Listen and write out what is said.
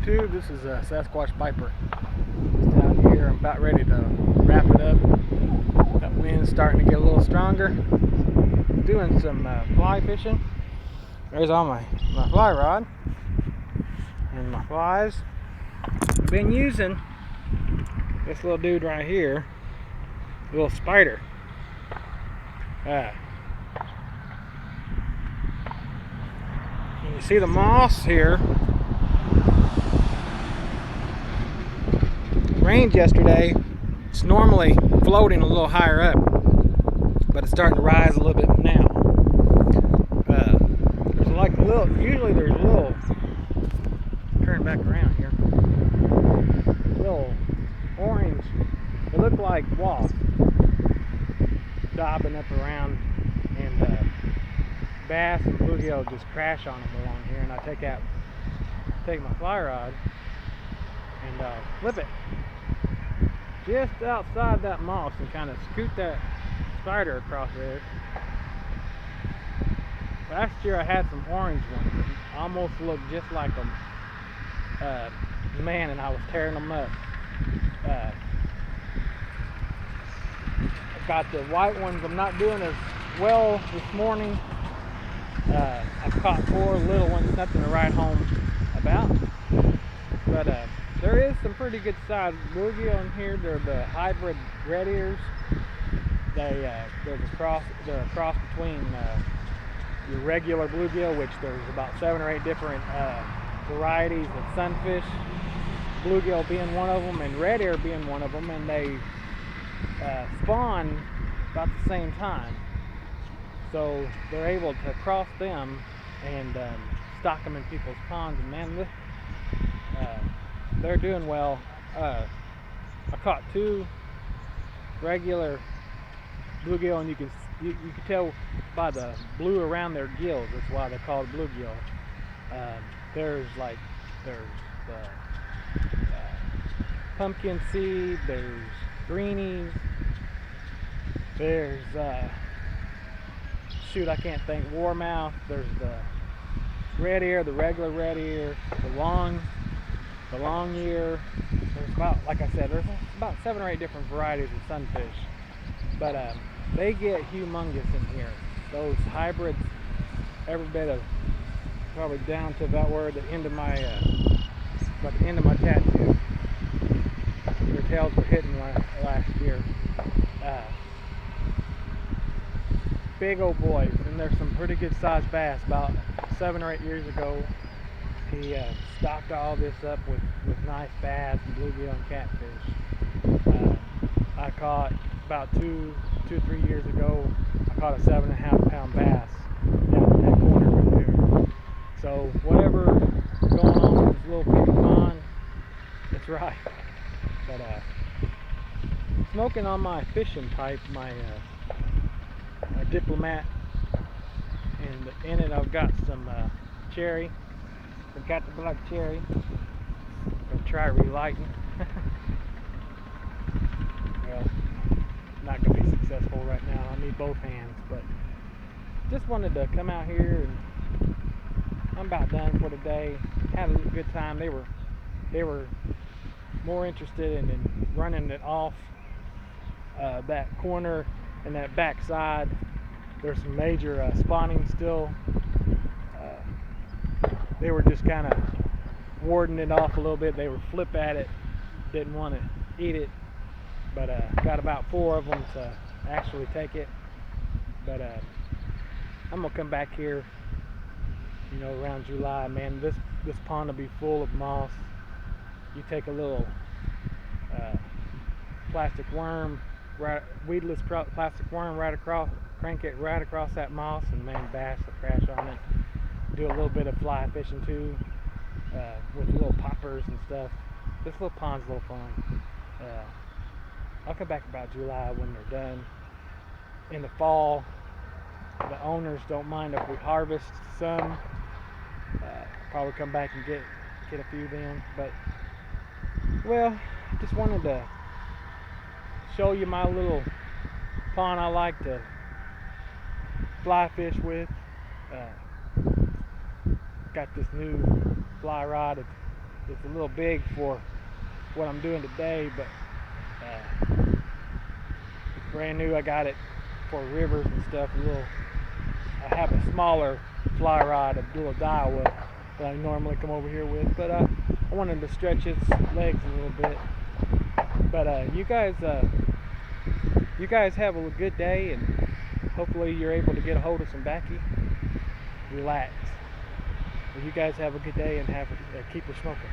YouTube. This is Sasquatch Piper. Just out here, I'm about ready to wrap it up. That wind's starting to get a little stronger. Doing some fly fishing. There's all my fly rod and my flies. I've been using this little dude right here, a little spider. And you see the moss here. Rained yesterday. It's normally floating a little higher up, but it's starting to rise a little bit now. There's like a little, usually there's a little, turn back around here, little orange, they look like wasps daubing up around, and bass and bluegill just crash on them along here, and I take my fly rod and flip it just outside that moss and kind of scoot that spider across there. Last year I had some orange ones that almost looked just like them, man, and I was tearing them up. I've got the white ones. I'm not doing as well this morning. I've caught 4 little ones, nothing to write home about, but there is some pretty good sized bluegill in here. They're the hybrid red ears. They're a cross between your regular bluegill, which there's about 7 or 8 different varieties of sunfish, bluegill being one of them and red ear being one of them, and they spawn about the same time, so they're able to cross them and stock them in people's ponds. And man, they're doing well. I caught 2 regular bluegill, and you can tell by the blue around their gills. That's why they're called bluegill. There's the pumpkin seed. There's greenies. There's shoot, I can't think. Warmouth. There's the red ear, the regular red ear, the long ear. There's about, like I said, there's about 7 or 8 different varieties of sunfish, but they get humongous in here. Those hybrids, every bit of, probably down to about where the end of my tattoo. Their tails were hitting last year. Big old boys, and there's some pretty good sized bass. About 7 or 8 years ago, he stocked all this up with nice bass and bluegill and catfish. I caught about 2 or 3 years ago, I caught a 7.5 pound bass down in that corner right there. So whatever going on with this little bitty pond, it's right. But smoking on my fishing pipe, my diplomat, and in it I've got some cherry. I've got the black cherry. Gonna try relighting. Well, not gonna be successful right now. I need both hands, but just wanted to come out here, and I'm about done for today. Had a good time. They were more interested in running it off that corner and that back side. There's some major spawning still. They were just kind of warding it off a little bit. They were flip at it, didn't want to eat it, but got about 4 of them to actually take it. But I'm gonna come back here, around July. Man, this pond will be full of moss. You take a little plastic worm, weedless plastic worm right across, crank it right across that moss, and man, bass will crash on it. Do a little bit of fly fishing too, with little poppers and stuff. This little pond's a little fun. I'll come back about July when they're done. In the fall, the owners don't mind if we harvest some. Probably come back and get a few then. But well, just wanted to show you my little pond I like to fly fish with. Got this new fly rod. it's a little big for what I'm doing today, but it's brand new. I got it for rivers and stuff. I have a smaller fly rod, a little Daiwa that I normally come over here with, but I wanted to stretch its legs a little bit. But you guys have a good day, and hopefully you're able to get a hold of some backy. Relax. Well, you guys have a good day and keep her smoking.